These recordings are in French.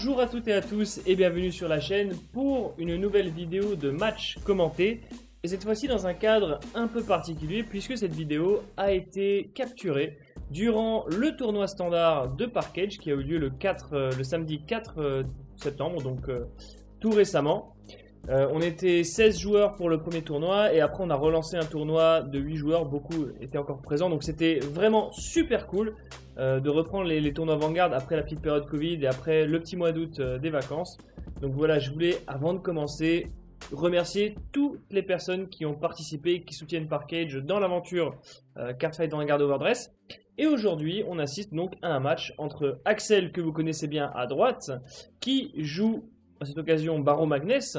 Bonjour à toutes et à tous et bienvenue sur la chaîne pour une nouvelle vidéo de match commenté. Et cette fois-ci dans un cadre un peu particulier puisque cette vidéo a été capturée durant le tournoi standard de Park Edge qui a eu lieu le samedi 4 septembre, donc tout récemment. On était 16 joueurs pour le premier tournoi et après on a relancé un tournoi de 8 joueurs, beaucoup étaient encore présents, donc c'était vraiment super cool de reprendre les tournois Vanguard après la petite période Covid et après le petit mois d'août des vacances. Donc voilà, je voulais avant de commencer remercier toutes les personnes qui ont participé, qui soutiennent Park Edge dans l'aventure Cardfight Vanguard Overdress. Et aujourd'hui on assiste donc à un match entre Axel, que vous connaissez bien à droite, qui joue à cette occasion Barrow Magnus,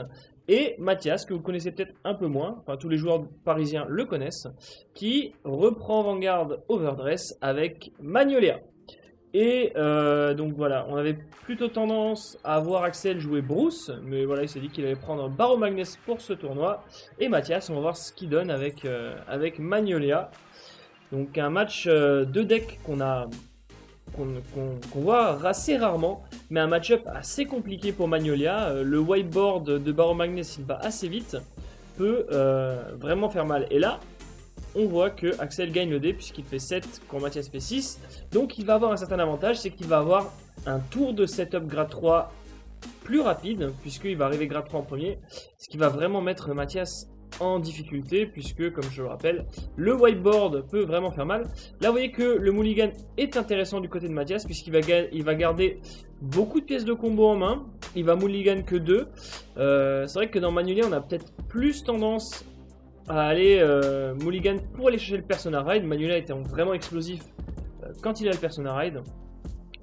et Mathias, que vous connaissez peut-être un peu moins, enfin tous les joueurs parisiens le connaissent, qui reprend Vanguard Overdress avec Magnolia. Et donc voilà, on avait plutôt tendance à voir Axel jouer Bruce, mais voilà, il s'est dit qu'il allait prendre Barrow Magnus pour ce tournoi. Et Mathias, on va voir ce qu'il donne avec Magnolia. Donc un match de deck qu'on voit assez rarement, mais un match-up assez compliqué pour Magnolia. Le whiteboard de Barrow Magnus, il va assez vite, peut vraiment faire mal. Et là, on voit que Axel gagne le dé puisqu'il fait 7 quand Mathias fait 6. Donc il va avoir un certain avantage, c'est qu'il va avoir un tour de setup grade 3 plus rapide, puisqu'il va arriver grade 3 en premier, ce qui va vraiment mettre Mathias en difficulté, puisque comme je le rappelle, le whiteboard peut vraiment faire mal. Là vous voyez que le mulligan est intéressant du côté de Mathias, puisqu'il va garder beaucoup de pièces de combo en main, il va mulligan que 2. C'est vrai que dans Magnolia on a peut-être plus tendance à aller mulligan pour aller chercher le Persona Ride. Magnolia étant vraiment explosif quand il a le Persona Ride.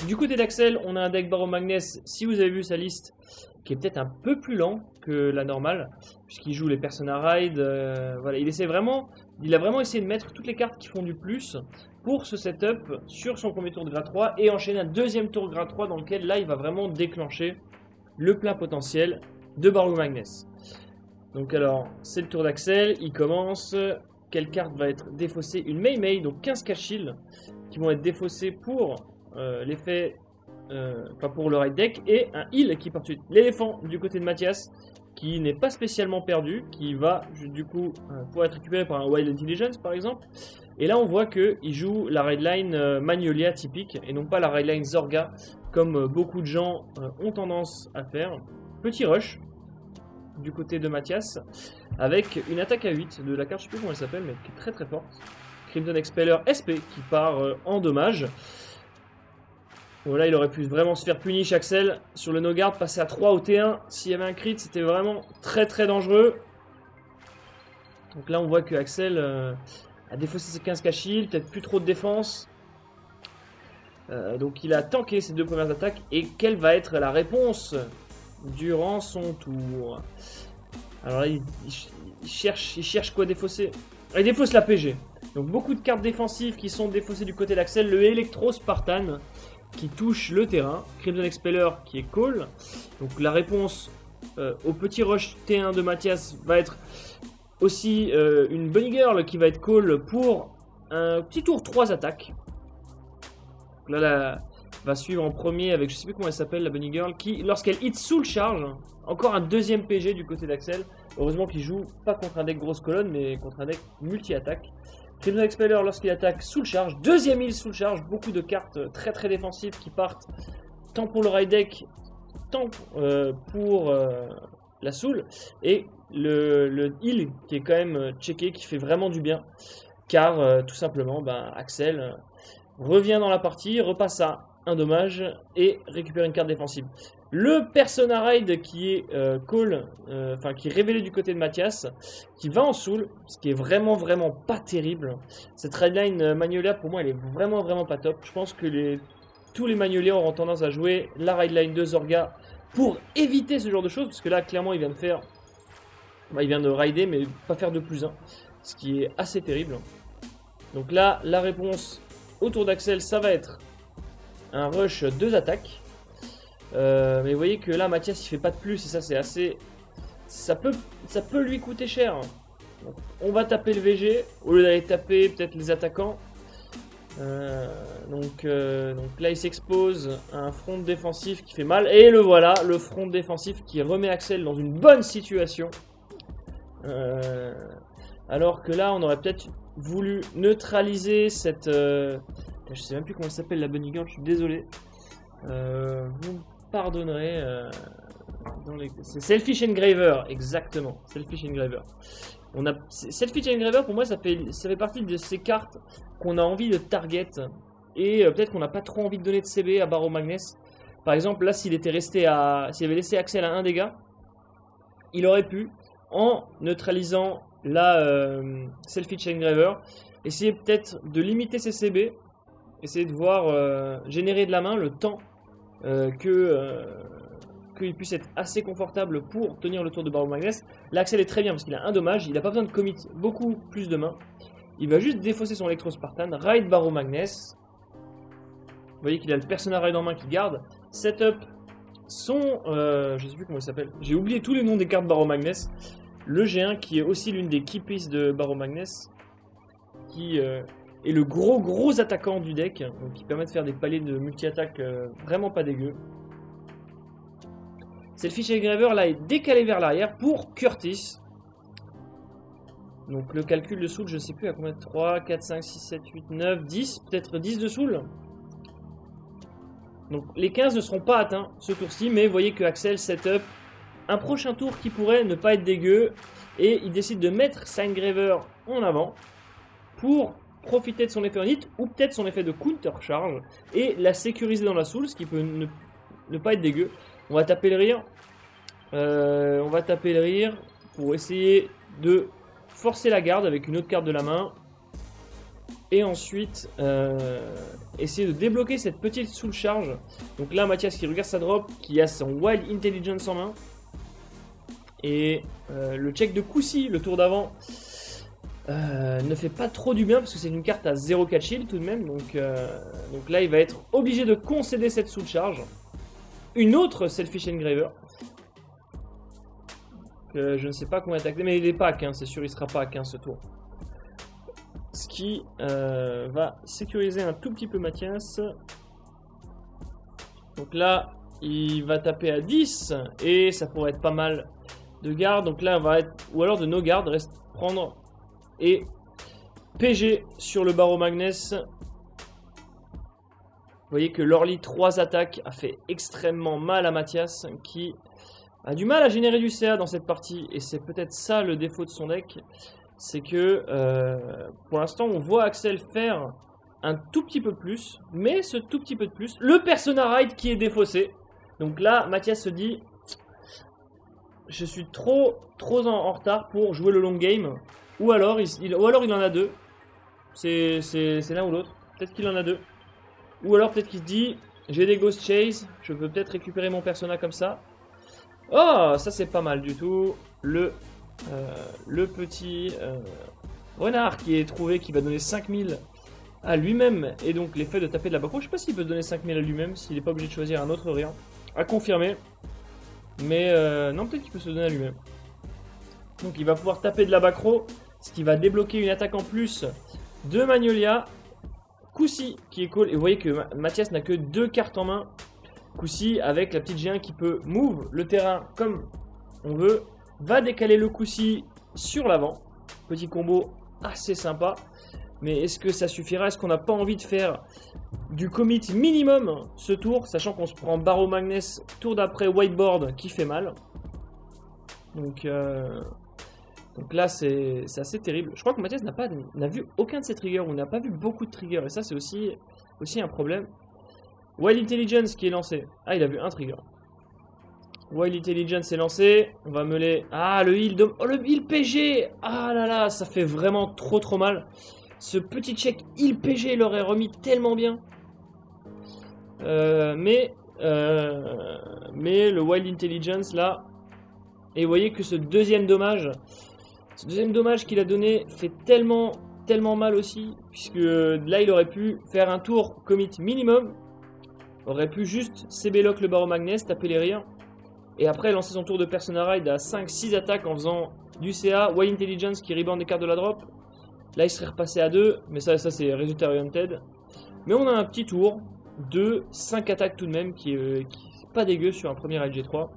Du côté d'Axel, on a un deck Barrow Magnus, si vous avez vu sa liste, qui est peut-être un peu plus lent que la normale, puisqu'il joue les Persona Ride. Voilà, il a vraiment essayé de mettre toutes les cartes qui font du plus pour ce setup sur son premier tour de grade 3 et enchaîner un deuxième tour de grade 3 dans lequel là il va vraiment déclencher le plein potentiel de Barrow Magnus. Donc alors, c'est le tour d'Axel, il commence. Quelle carte va être défaussée? Une Mei Mei, donc 15 cash shield qui vont être défaussés pour l'effet, pour le ride deck, et un heal qui part ensuite. L'éléphant du côté de Mathias, qui n'est pas spécialement perdu, qui va du coup pouvoir être récupéré par un Wild Intelligence par exemple. Et là on voit qu'il joue la raidline Magnolia typique et non pas la raidline Zorga comme beaucoup de gens ont tendance à faire. Petit rush du côté de Mathias avec une attaque à 8 de la carte, je sais plus comment elle s'appelle, mais qui est très très forte. Crimson Expeller SP qui part en dommage. Voilà, il aurait pu vraiment se faire punish Axel sur le no guard, passer à 3 au T1. S'il y avait un crit, c'était vraiment très très dangereux. Donc là on voit que Axel a défaussé ses 15 cash shield, peut-être plus trop de défense. Donc il a tanké ses deux premières attaques. Et quelle va être la réponse durant son tour? Alors là il cherche quoi défausser? Il défausse la PG. Donc beaucoup de cartes défensives qui sont défaussées du côté d'Axel. Le Electro Spartan qui touche le terrain. Crimson Expeller qui est call. Donc la réponse au petit rush T1 de Mathias va être aussi une Bunny Girl qui va être call pour un petit tour 3 attaques. Donc là, va suivre en premier avec, je sais plus comment elle s'appelle, la Bunny Girl, qui lorsqu'elle hit sous le charge, encore un deuxième PG du côté d'Axel. Heureusement qu'il joue pas contre un deck grosse colonne, mais contre un deck multi-attaque. Crimson Expeller lorsqu'il attaque sous le charge, deuxième heal sous le charge, beaucoup de cartes très très défensives qui partent tant pour le ride deck, tant pour la soul, et le heal qui est quand même checké, qui fait vraiment du bien, car tout simplement Axel revient dans la partie, repasse à un dommage et récupère une carte défensive. Le Persona Ride qui est qui est révélé du côté de Mathias, qui va en soul, ce qui est vraiment pas terrible. Cette raidline Magnolia pour moi elle est vraiment pas top. Je pense que tous les Magnolia auront tendance à jouer la raidline de Zorga pour éviter ce genre de choses, parce que là clairement il vient de rider mais pas faire de plus 1, ce qui est assez terrible. Donc là la réponse au tour d'Axel ça va être un rush 2 attaques. Mais vous voyez que là Mathias il fait pas de plus et ça c'est assez... Ça peut lui coûter cher. Donc, on va taper le VG au lieu d'aller taper peut-être les attaquants. Donc là il s'expose à un front défensif qui fait mal. Et le voilà, le front défensif qui remet Axel dans une bonne situation. Alors que là on aurait peut-être voulu neutraliser cette... je sais même plus comment elle s'appelle la bunny girl, je suis désolé. Vous me pardonnerez. C'est Selfish Engraver, exactement. Selfish Engraver. Selfish Engraver pour moi ça fait partie de ces cartes qu'on a envie de target. Et peut-être qu'on n'a pas trop envie de donner de CB à Barrow Magnus. Par exemple là s'il avait laissé Axel à 1 dégât, il aurait pu, en neutralisant la Selfish Engraver, essayer peut-être de limiter ses CB. Essayer de voir générer de la main le temps qu'il puisse être assez confortable pour tenir le tour de Barrow Magnus. Là, Axel est très bien parce qu'il a un dommage, il n'a pas besoin de commit beaucoup plus de mains. Il va juste défausser son Electro Spartan, ride Barrow Magnus. Vous voyez qu'il a le Persona Ride en main qui garde. Setup son... je sais plus comment il s'appelle. J'ai oublié tous les noms des cartes Barrow Magnus. Le G1 qui est aussi l'une des key pieces de Barrow Magnus. Qui... et le gros attaquant du deck, donc qui permet de faire des paliers de multi-attaque vraiment pas dégueu. Selfish Engraver là est décalé vers l'arrière pour Curtis. Donc le calcul de soul, je sais plus à combien, 3, 4, 5, 6, 7, 8, 9, 10, peut-être 10 de soul. Donc les 15 ne seront pas atteints ce tour-ci, mais vous voyez que Axel setup un prochain tour qui pourrait ne pas être dégueu. Et il décide de mettre sa Engraver en avant pour profiter de son effet en hit, ou peut-être son effet de counter charge, et la sécuriser dans la soul, ce qui peut ne pas être dégueu. On va taper le rire. On va taper le rire pour essayer de forcer la garde avec une autre carte de la main. Et ensuite, essayer de débloquer cette petite soul charge. Donc là, Mathias qui regarde sa drop, qui a son Wild Intelligence en main. Et le check de Koussi, le tour d'avant, ne fait pas trop du bien parce que c'est une carte à 0,4 shield tout de même. Donc là, il va être obligé de concéder cette soul charge. Une autre Selfish Engraver. Je ne sais pas comment attaquer, mais il n'est pas à 15, c'est sûr, il ne sera pas à 15 ce tour. Ce qui va sécuriser un tout petit peu Mathias. Donc là, il va taper à 10 et ça pourrait être pas mal de garde. Donc là, on va être, ou alors de no garde, reste prendre et PG sur le Barrow Magnus. Vous voyez que l'Orly 3 attaques a fait extrêmement mal à Mathias qui a du mal à générer du CA dans cette partie. Et c'est peut-être ça le défaut de son deck. C'est que pour l'instant on voit Axel faire un tout petit peu plus. Mais ce tout petit peu de plus, le Persona Ride qui est défaussé. Donc là Mathias se dit, je suis trop en retard pour jouer le long game. Ou alors il en a deux. C'est l'un ou l'autre. Peut-être qu'il en a deux. Ou alors peut-être qu'il se dit, j'ai des Ghost Chase, je peux peut-être récupérer mon persona comme ça. Oh, ça c'est pas mal du tout. Le petit renard qui est trouvé, qui va donner 5000 à lui-même. Et donc l'effet de taper de la Bacro, je sais pas s'il peut donner 5000 à lui-même, s'il n'est pas obligé de choisir un autre rien. À confirmer. Mais non, peut-être qu'il peut se donner à lui-même. Donc il va pouvoir taper de la Bacro, ce qui va débloquer une attaque en plus de Magnolia. Koussi qui est cool, et vous voyez que Mathias n'a que 2 cartes en main. Koussi avec la petite G1 qui peut move le terrain comme on veut, va décaler le Koussi sur l'avant. Petit combo assez sympa, mais est-ce que ça suffira? Est-ce qu'on n'a pas envie de faire du commit minimum ce tour, sachant qu'on se prend Barrow Magnus tour d'après whiteboard qui fait mal. Donc là, c'est assez terrible. Je crois que Mathias n'a vu aucun de ses triggers, ou n'a pas vu beaucoup de triggers, et ça, c'est aussi un problème. Wild Intelligence qui est lancé. Ah, il a vu un trigger. Wild Intelligence est lancé. On va meuler. Ah, le heal. Oh, le heal PG. Ah là là, ça fait vraiment trop mal. Ce petit check heal PG l'aurait remis tellement bien. Mais le Wild Intelligence, là. Et vous voyez que ce deuxième dommage qu'il a donné fait tellement mal aussi, puisque là il aurait pu faire un tour commit minimum, aurait pu juste CB lock le Barrow Magnus, taper les rires, et après lancer son tour de Persona Ride à 5-6 attaques en faisant du CA, Wild Intelligence qui rebound des cartes de la drop. Là il serait repassé à 2, mais ça c'est résultat oriented. Mais on a un petit tour de 5 attaques tout de même qui est pas dégueu sur un premier LG3.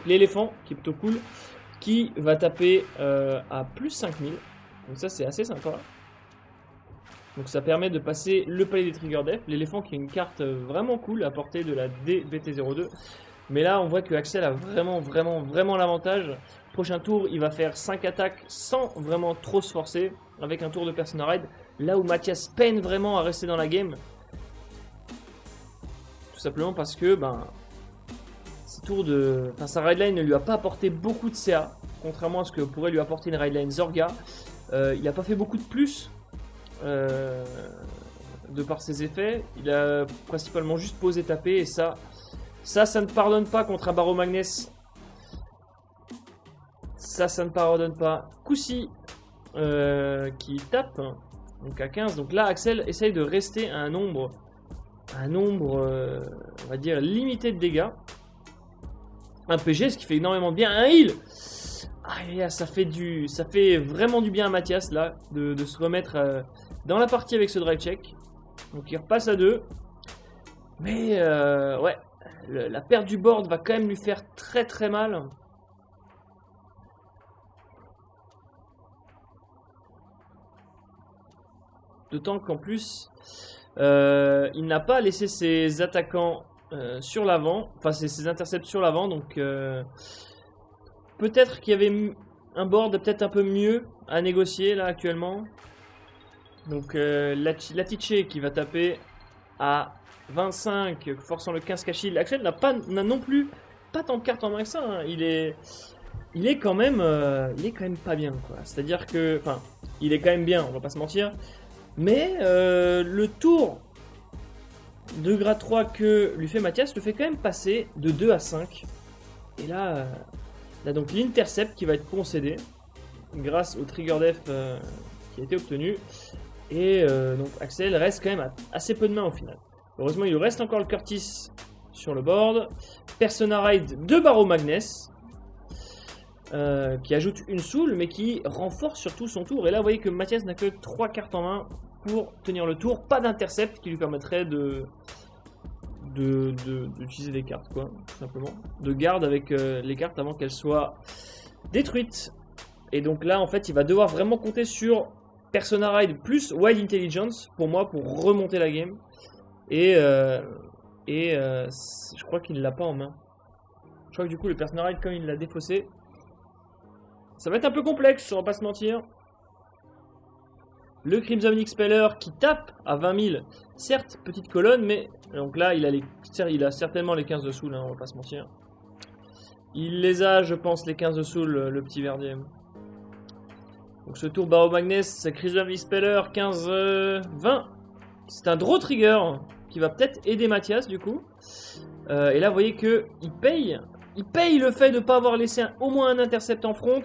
L'éléphant qui est plutôt cool, qui va taper à plus 5000. Donc ça c'est assez sympa. Donc ça permet de passer le palier des Trigger Death. L'éléphant qui est une carte vraiment cool à portée de la DBT02. Mais là on voit que Axel a vraiment l'avantage. Prochain tour il va faire 5 attaques sans vraiment trop se forcer. Avec un tour de Persona Ride. Là où Mathias peine vraiment à rester dans la game. Tout simplement parce que sa rideline ne lui a pas apporté beaucoup de CA. Contrairement à ce que pourrait lui apporter une rideline Zorga. Il n'a pas fait beaucoup de plus. De par ses effets. Il a principalement juste posé taper. Et ça ne pardonne pas contre un Barrow Magnus. Ça ne pardonne pas. Koussi qui tape. Donc à 15. Donc là, Axel essaye de rester à un nombre, on va dire, limité de dégâts. Un PG, ce qui fait énormément de bien. Un heal. Ah, ça fait vraiment du bien à Mathias là de se remettre dans la partie avec ce drive check. Donc il repasse à 2. Mais ouais, la perte du board va quand même lui faire très mal. D'autant qu'en plus, il n'a pas laissé ses attaquants sur l'avant, enfin ses intercepts sur l'avant, donc peut-être qu'il y avait un board peut-être un peu mieux à négocier là actuellement. Donc Latiche qui va taper à 25, forçant le 15 Kashil. Axel n'a non plus pas tant de cartes en main que ça, hein. Il est quand même pas bien, quoi. C'est-à-dire que, enfin, il est quand même bien, on va pas se mentir. Mais le tour de grade 3 que lui fait Mathias le fait quand même passer de 2 à 5. Et là, donc l'intercept qui va être concédé grâce au trigger def qui a été obtenu. Et donc Axel reste quand même assez peu de mains au final. Heureusement, il lui reste encore le Curtis sur le board. Persona Ride de Barrow Magnus. Qui ajoute une soul, mais qui renforce surtout son tour. Et là, vous voyez que Mathias n'a que 3 cartes en main pour tenir le tour. Pas d'intercept qui lui permettrait d'utiliser des cartes, quoi, tout simplement. De garde avec les cartes avant qu'elles soient détruites. Et donc là, en fait, il va devoir vraiment compter sur Persona Ride plus Wild Intelligence, pour moi, pour remonter la game. Et je crois qu'il ne l'a pas en main. Je crois que du coup, le Persona Ride, comme il l'a défaussé, ça va être un peu complexe, on va pas se mentir. Le Crimson Expeller qui tape à 20 000. Certes, petite colonne, mais... Donc là, il a certainement les 15 de soul, hein, on va pas se mentir. Il les a, je pense, les 15 de soul, le petit verdier. Donc ce tour Barrow Magnus, Crimson Expeller, 15-20. C'est un draw trigger qui va peut-être aider Mathias, du coup. Et là, vous voyez qu'il paye. Il paye le fait de ne pas avoir laissé au moins un intercept en front.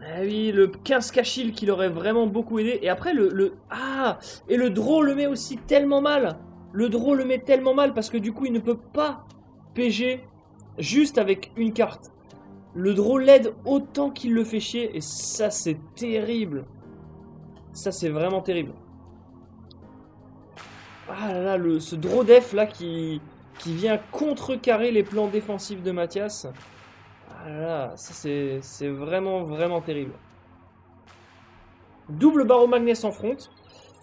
Ah oui, le 15 Kashil qui l'aurait vraiment beaucoup aidé. Et après, et le draw le met aussi tellement mal. Le draw le met tellement mal parce que du coup, il ne peut pas PG juste avec une carte. Le draw l'aide autant qu'il le fait chier. Et ça, c'est terrible. Ça, c'est vraiment terrible. Ah là là, ce draw def là qui vient contrecarrer les plans défensifs de Mathias. Ah là là, ça c'est vraiment terrible. Double Barrow Magnus en front.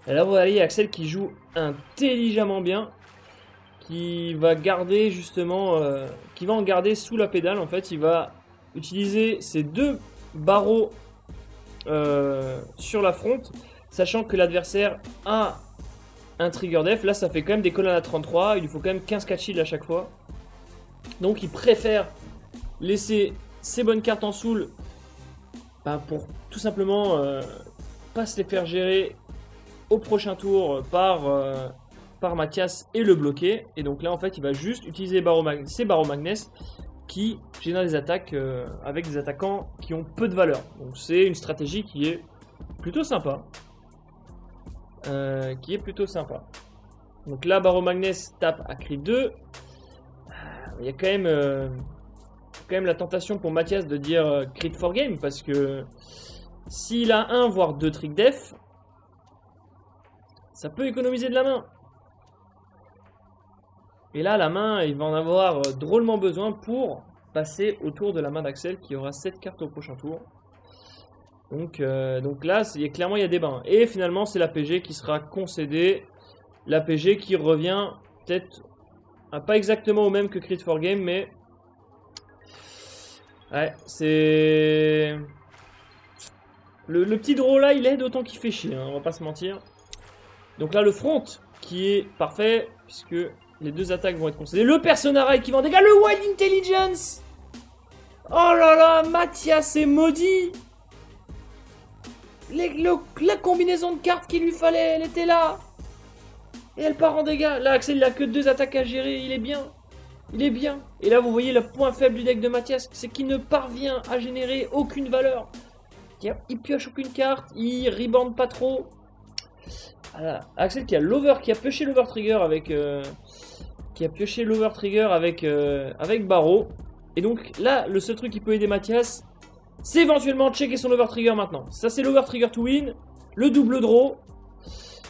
Et là, vous voyez Axel qui joue intelligemment bien. Qui va garder justement... qui va en garder sous la pédale. En fait, il va utiliser ces deux barreaux sur la front. Sachant que l'adversaire a un trigger def. Là, ça fait quand même des colonnes à 33. Il lui faut quand même 15 catch shield à chaque fois. Donc, il préfère laisser ses bonnes cartes en soul pour tout simplement pas se les faire gérer au prochain tour par Mathias et le bloquer. Et donc là, en fait, il va juste utiliser ses Barrow Magnus qui génèrent des attaques avec des attaquants qui ont peu de valeur. Donc, c'est une stratégie qui est plutôt sympa. Donc là, Barrow Magnus tape à crit 2. Il y a quand même la tentation pour Mathias de dire crit for game parce que s'il a un voire deux trick def, ça peut économiser de la main. Et là, la main, il va en avoir drôlement besoin pour passer au tour de la main d'Axel qui aura 7 cartes au prochain tour. Donc là, clairement, il y a des bains. Et finalement, c'est l'APG qui sera concédé. L'APG qui revient peut-être pas exactement au même que Crit for Game, mais... Ouais, c'est... Le petit draw là, il aide autant qu'il fait chier, hein, on va pas se mentir. Donc là, le front qui est parfait, puisque les deux attaques vont être concédées. Le Persona Ride qui va en dégâts, le Wild Intelligence. Oh là là, Mathias est maudit. La combinaison de cartes qu'il lui fallait, elle était là. Et elle part en dégâts. Là, Axel, il a que 2 attaques à gérer, il est bien. Il est bien. Et là, vous voyez le point faible du deck de Mathias, c'est qu'il ne parvient à générer aucune valeur. Il pioche aucune carte, il rebande pas trop. Voilà. Axel qui a pioché l'over trigger avec Barreau. Et donc là, le seul truc qui peut aider Mathias, c'est éventuellement checker son over trigger maintenant. Ça, c'est l'over trigger to win, le double draw.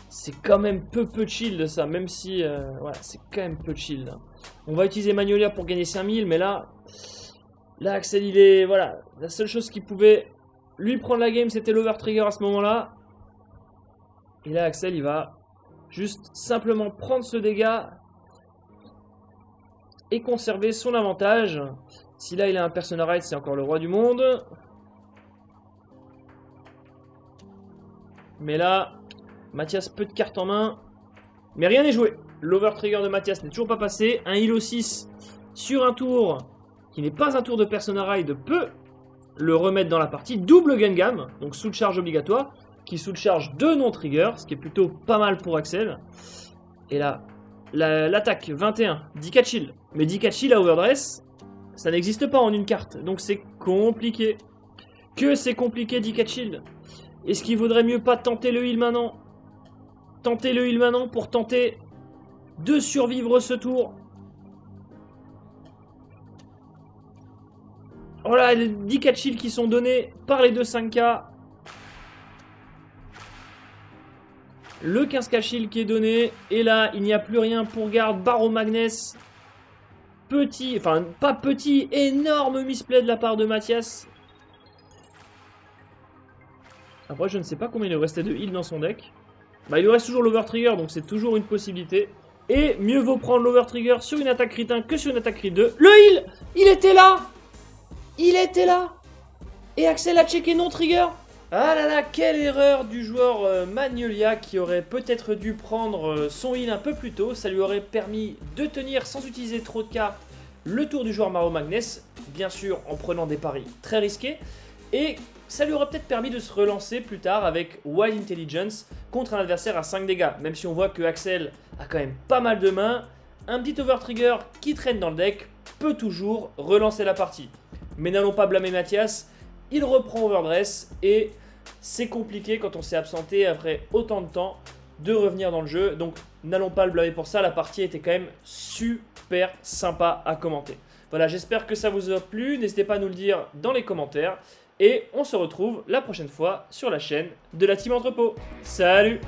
C'est quand même peu chill de ça, même si voilà, c'est quand même peu chill. Là. On va utiliser Magnolia pour gagner 5000, mais là Axel, il est voilà, la seule chose qui pouvait lui prendre la game, c'était l'over trigger à ce moment-là. Et là, Axel, il va juste simplement prendre ce dégât et conserver son avantage. Si là, il a un Persona Ride, c'est encore le roi du monde. Mais là, Mathias peu de cartes en main. Mais rien n'est joué. L'over trigger de Mathias n'est toujours pas passé. Un Hilo 6 sur un tour qui n'est pas un tour de Persona Ride peut le remettre dans la partie. Double Gengam, donc sous charge obligatoire, qui sous charge 2 non-trigger, ce qui est plutôt pas mal pour Axel. Et là, l'attaque 21, 10k shield. Mais 10k shield à overdress, ça n'existe pas en une carte, donc c'est compliqué. Que c'est compliqué 10k shield. Est-ce qu'il vaudrait mieux pas tenter le heal maintenant? Tenter le heal maintenant pour tenter de survivre ce tour. Voilà, les 10k shield qui sont donnés par les deux 5k. Le 15k shield qui est donné. Et là, il n'y a plus rien pour garde. Barreau Magnus. Petit, enfin pas petit, énorme misplay de la part de Mathias. Après, je ne sais pas combien il lui restait de heal dans son deck. Bah, il lui reste toujours l'over trigger, donc c'est toujours une possibilité. Et mieux vaut prendre l'over trigger sur une attaque crit 1 que sur une attaque crit 2. Le heal, il était là. Il était là. Et Axel a checké non trigger. Ah là là, quelle erreur du joueur Magnolia qui aurait peut-être dû prendre son heal un peu plus tôt. Ça lui aurait permis de tenir sans utiliser trop de cartes le tour du joueur Barreau Magnus. Bien sûr, en prenant des paris très risqués. Et ça lui aurait peut-être permis de se relancer plus tard avec Wild Intelligence contre un adversaire à 5 dégâts. Même si on voit que Axel a quand même pas mal de mains, un petit over trigger qui traîne dans le deck peut toujours relancer la partie. Mais n'allons pas blâmer Mathias, il reprend overdress et c'est compliqué quand on s'est absenté après autant de temps de revenir dans le jeu. Donc n'allons pas le blâmer pour ça, la partie était quand même super sympa à commenter. Voilà, j'espère que ça vous a plu, n'hésitez pas à nous le dire dans les commentaires. Et on se retrouve la prochaine fois sur la chaîne de la Team Entrepôt. Salut!